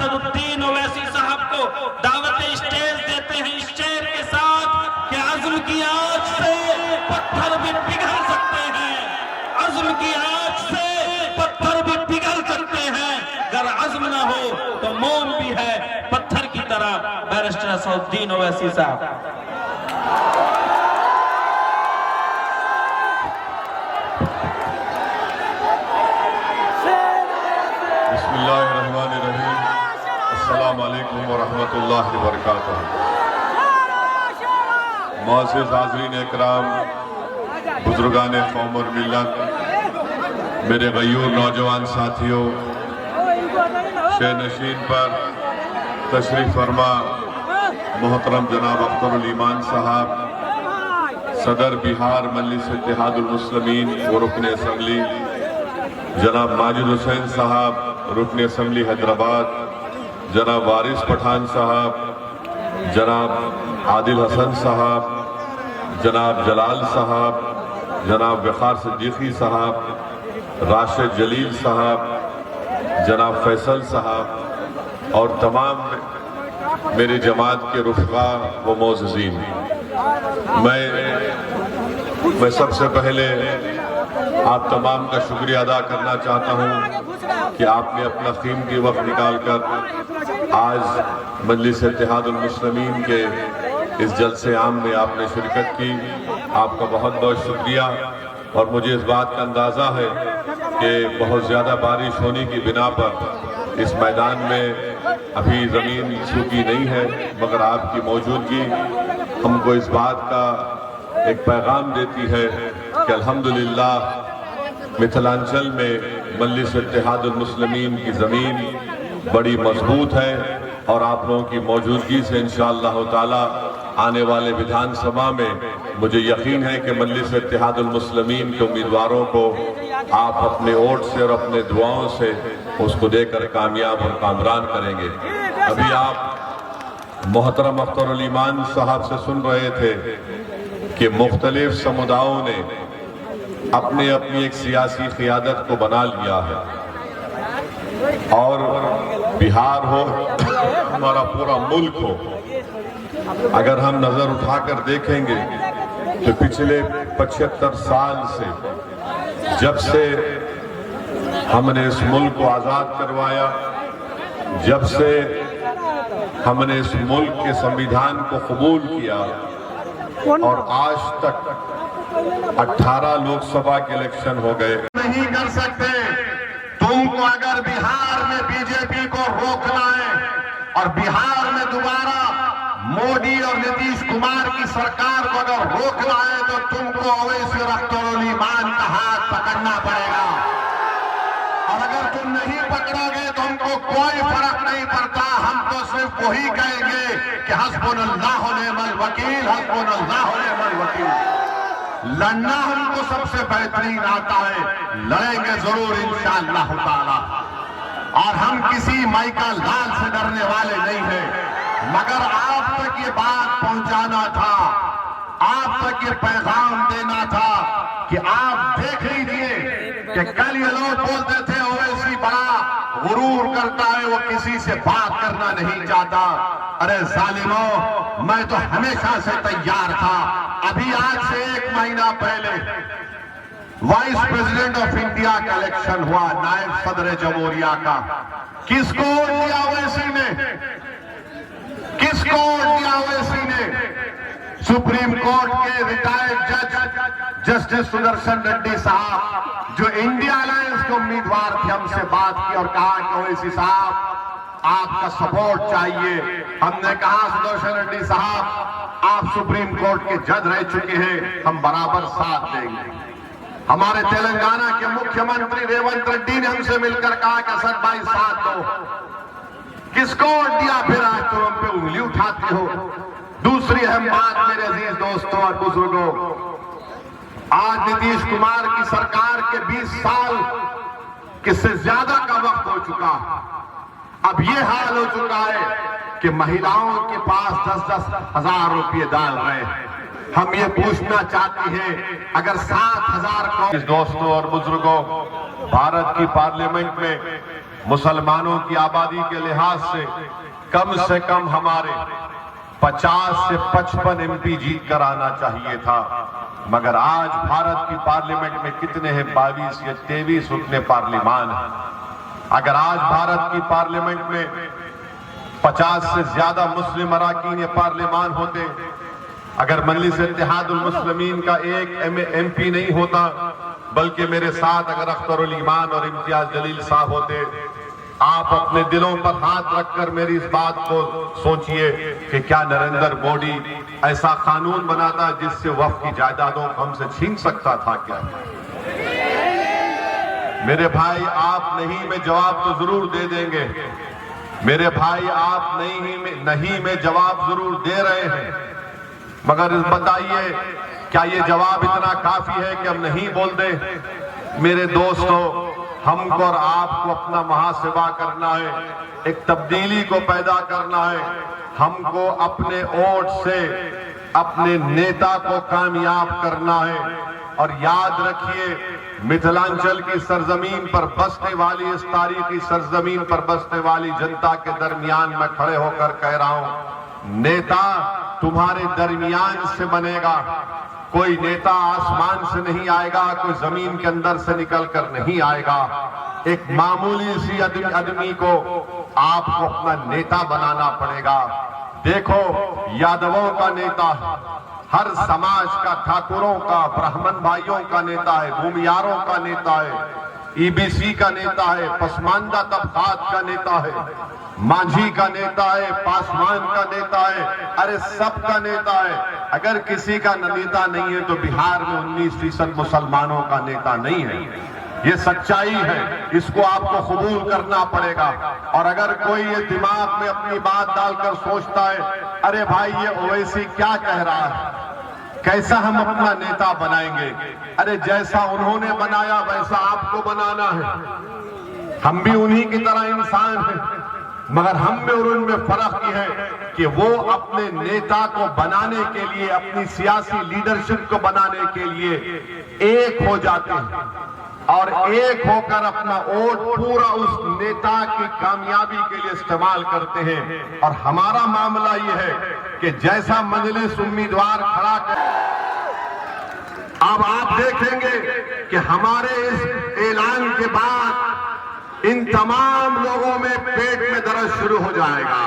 असदुद्दीन ओवैसी साहब को दावत स्टेज देते हैं इस शेर के साथ कि अज़्म की आग से पत्थर भी पिघल सकते हैं, अज़्म की आग से पत्थर भी पिघल सकते हैं, अगर अज़्म ना हो तो मौन भी है पत्थर की तरह। बैरिस्टर असदुद्दीन ओवैसी साहब। बिस्मिल्लाहिर्रहमानिर्रहीम। अस्सलामु अलैकुम व रहमतुल्लाहि व बरकातुहू। मुअज़्ज़िज़ हाज़रीन इकराम, बुजुर्गान कौम और मिल्लत, मेरे गयूर नौजवान साथियों, शे नशीन पर तशरीफ फरमा मोहतरम जनाब अख्तरुल ईमान साहब, सदर बिहार मजलिस इत्तेहादुल मुस्लिमीन व रुकन असम्बली, जनाब माजिद हुसैन साहब रुकन असम्बली हैदराबाद, जनाब वारिस पठान साहब, जनाब आदिल हसन साहब, जनाब जलाल साहब, जनाब वक़ार सिद्दीकी साहब, राशिद जलील साहब, जनाब फैसल साहब और तमाम मेरी जमात के रुफ़क़ा व मोअज़्ज़ीन, मैं सबसे पहले आप तमाम का शुक्रिया अदा करना चाहता हूँ कि आपने अपना कीमती वक्त निकाल कर आज मजलिस इत्तेहादुल मुस्लिमीन के इस जलसे आम में आपने शिरकत की। आपका बहुत बहुत शुक्रिया। और मुझे इस बात का अंदाज़ा है कि बहुत ज़्यादा बारिश होने की बिना पर इस मैदान में अभी ज़मीन सूखी नहीं है, मगर आपकी मौजूदगी हमको इस बात का एक पैगाम देती है कि अल्हम्दुलिल्लाह मिथिलांचल में मजलिस इत्तेहादुल मुस्लिमीन की ज़मीन बड़ी मजबूत है और आप लोगों की मौजूदगी से इंशाअल्लाह ताला आने वाले विधानसभा में मुझे यकीन है कि मजलिस इत्तेहादुल मुस्लिमीन के उम्मीदवारों को आप अपने वोट से और अपने दुआओं से उसको देकर कामयाब और कामरान करेंगे। अभी आप मोहतरम अख्तरुल ईमान साहब से सुन रहे थे कि मुख्तलिफ समुदायों ने अपने अपनी एक सियासी क़ियादत को बना लिया है और बिहार हो हमारा पूरा मुल्क हो, अगर हम नजर उठाकर देखेंगे तो पिछले 75 साल से जब से हमने इस मुल्क को आज़ाद करवाया, जब से हमने इस मुल्क के संविधान को कबूल किया और आज तक 18 लोकसभा के इलेक्शन हो गए, नहीं कर सकते। तुमको अगर बिहार में बीजेपी को रोकना है और बिहार में दोबारा मोदी और नीतीश कुमार की सरकार को अगर रोकना है तो तुमको ओवैसी और अख्तरुल ईमान का हाथ पकड़ना पड़ेगा। और अगर तुम नहीं पकड़ोगे तो हमको कोई फर्क नहीं पड़ता, हम तो सिर्फ वही कहेंगे कि हस्बुनल्लाहु निअमल वकील, हस्बुनल्लाहु निअमल वकील। लड़ना हमको सबसे बेहतरीन आता है, लड़ेंगे जरूर इंशाअल्लाह ताला। और हम किसी माइका लाल से डरने वाले नहीं हैं, मगर आप तक ये बात पहुंचाना था, आप तक ये पैगाम देना था कि आप देख लीजिए कि कल ये लोग बोलते थे ओवैसी बड़ा गुरूर करता है, वो किसी से बात करना नहीं चाहता। अरे जालिमों, मैं तो हमेशा से तैयार था। अभी आज से 1 महीना पहले वाइस प्रेसिडेंट ऑफ इंडिया का इलेक्शन हुआ, नायब सदर जमहूरिया का। किसको वोट दिया ओवैसी ने? किसको वोट दिया ओवैसी ने? सुप्रीम कोर्ट के रिटायर्ड जज जस्टिस सुदर्शन रेड्डी साहब, जो इंडिया अलायंस के उम्मीदवार थे, हमसे बात की और कहा कि ओवैसी साहब आपका सपोर्ट चाहिए। हमने कहा सुदर्शन रेड्डी साहब, आप सुप्रीम कोर्ट के जज रह चुके हैं, हम बराबर साथ देंगे। हमारे तेलंगाना के मुख्यमंत्री रेवंत रेड्डी ने हमसे मिलकर कहा कि असद भाई साथ दो। किसको वोट दिया फिर आज तुम हम पे उंगली उठाते हो? दूसरी अहम बात मेरे अजीज दोस्तों और बुजुर्गों, आज नीतीश कुमार की सरकार के 20 साल किससे ज्यादा का वक्त हो चुका। अब ये हाल हो चुका है कि महिलाओं के पास 10-10 हजार रुपये डाल रहे हैं। हम ये पूछना चाहते हैं, अगर 7,000 दोस्तों और बुजुर्गों, भारत की पार्लियामेंट में मुसलमानों की आबादी के लिहाज से कम हमारे 50 से 55 MP जीत कर आना चाहिए था। मगर आज भारत की पार्लियामेंट में कितने हैं? 22 या 23 रुकने पार्लिमान है। अगर आज भारत की पार्लियामेंट में 50 से ज्यादा मुस्लिम अराकीन पार्लियामान होते, अगर मजलिस इत्तेहादुल मुस्लिमीन का एक MP नहीं होता, बल्कि मेरे साथ अगर अख्तरुल ईमान और इम्तियाज जलील साहब होते, आप अपने दिलों पर हाथ रखकर मेरी इस बात को सोचिए कि क्या नरेंद्र मोदी ऐसा कानून बनाता जिससे वक्फ की जायदादों को हमसे छीन सकता था क्या? मेरे भाई, आप नहीं में जवाब तो जरूर दे देंगे। मेरे भाई, आप नहीं में जवाब जरूर दे रहे हैं, मगर बताइए क्या ये जवाब इतना काफी है कि हम नहीं बोल दें? मेरे दोस्तों, हमको और आपको अपना मुहासिबा करना है, एक तब्दीली को पैदा करना है। हमको अपने वोट से अपने नेता को कामयाब करना है। और याद रखिए, मिथिलांचल की सरजमीन पर बसने वाली, इस तारीखी सरजमीन पर बसने वाली जनता के दरमियान मैं खड़े होकर कह रहा हूं, नेता तुम्हारे दरमियान से बनेगा। कोई नेता आसमान से नहीं आएगा, कोई जमीन के अंदर से निकल कर नहीं आएगा। एक मामूली सी आदमी को आपको अपना नेता बनाना पड़ेगा। देखो, यादवों का नेता, हर समाज का, ठाकुरों का, ब्राह्मण भाइयों का नेता है, भूमियारों का नेता है, EBC का नेता है, पसमानदा तबकात का नेता है, मांझी का नेता है, पासवान का नेता है, अरे सबका नेता है। अगर किसी का नेता नहीं है तो बिहार में 19% मुसलमानों का नेता नहीं है। ये सच्चाई है, इसको आपको कबूल करना पड़ेगा। और अगर कोई ये दिमाग में अपनी बात डालकर सोचता है, अरे भाई ये ओवैसी क्या कह रहा है, कैसा हम अपना नेता बनाएंगे? अरे जैसा उन्होंने बनाया वैसा आपको बनाना है। हम भी उन्हीं की तरह इंसान हैं, मगर हम में और उनमें फर्क ये है कि वो अपने नेता को बनाने के लिए, अपनी सियासी लीडरशिप को बनाने के लिए एक हो जाते हैं और एक होकर अपना वोट पूरा उस नेता की कामयाबी के लिए इस्तेमाल करते हैं। और हमारा मामला ये है कि जैसा मजलिस उम्मीदवार खड़ा कर, अब आप देखेंगे कि हमारे इस ऐलान के बाद इन तमाम लोगों में पेट में दर्द शुरू हो जाएगा।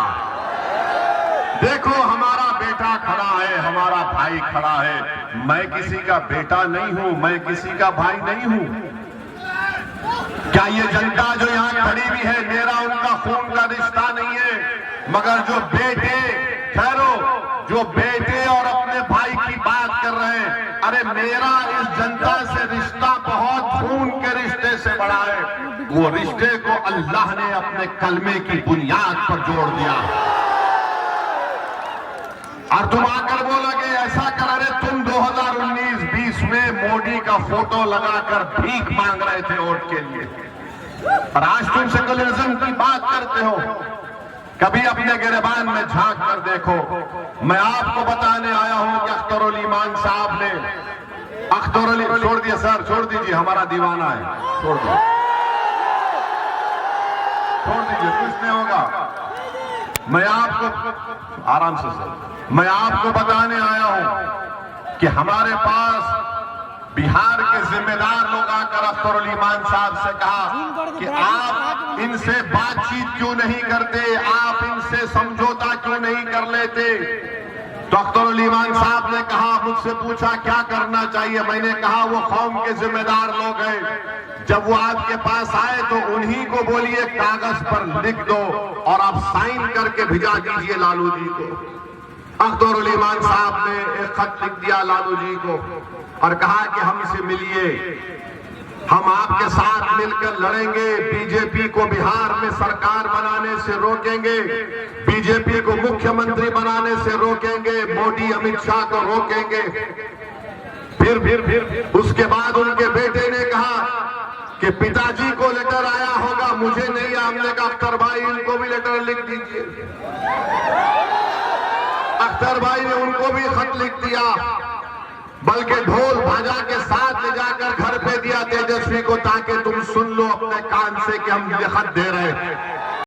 देखो, हमारा बेटा खड़ा है, हमारा भाई खड़ा है। मैं किसी का बेटा नहीं हूं, मैं किसी का भाई नहीं हूं। क्या ये जनता जो यहां खड़ी भी है, मेरा उनका खून का रिश्ता नहीं है, मगर जो बेटे, ठहरो, जो बेटे और अपने भाई की बात कर रहे हैं, अरे मेरा इस जनता से रिश्ता बहुत खून के रिश्ते से बड़ा है। वो रिश्ते को अल्लाह ने अपने कलमे की बुनियाद पर जोड़ दिया। और तुम आकर बोलोगे ऐसा कर, अरे तुम 2019-20 में मोदी का फोटो लगाकर भीख मांग रहे थे वोट के लिए, और आज तुम सेकुलरिज्म की बात करते हो। कभी अपने गिरबान में झांक कर देखो। मैं आपको बताने आया हूं कि अख्तरुल ईमान साहब ने, अख्तरुल, छोड़ दिए सर, छोड़ दीजिए, हमारा दीवाना है, छोड़ दीजिए, छोड़ दीजिए, कुछ नहीं होगा। मैं आपको, आराम से सर, मैं आपको बताने आया हूं कि हमारे पास बिहार के जिम्मेदार लोग आकर अख्तरुल ईमान साहब से कहा कि आप इनसे बातचीत क्यों नहीं करते, आप इनसे समझौता क्यों नहीं कर लेते। तो अख्तरुल ईमान साहब ने कहा, मुझसे पूछा क्या करना चाहिए। मैंने कहा वो कौम के जिम्मेदार लोग हैं, जब वो आपके पास आए तो उन्हीं को बोलिए कागज पर लिख दो और आप साइन करके भिजा दीजिए लालू जी को। अख्तरुल ईमान साहब ने एक खत लिख दिया लालू जी को और कहा कि हमसे मिलिए, हम आपके साथ मिलकर लड़ेंगे, बीजेपी को बिहार में सरकार बनाने से रोकेंगे, बीजेपी को मुख्यमंत्री बनाने से रोकेंगे, मोदी अमित शाह को रोकेंगे। फिर उसके बाद उनके बेटे ने कहा कि पिताजी को लेटर आया होगा, मुझे नहीं। हमने कहा अख्तर भाई इनको भी लेटर लिख दीजिए। अख्तर भाई ने उनको भी खत लिख दिया। बल्कि ढोल भाजा के साथ ले जाकर घर पे दिया तेजस्वी को, ताकि तुम सुन लो अपने कान से कि हम लिखत दे रहे हैं।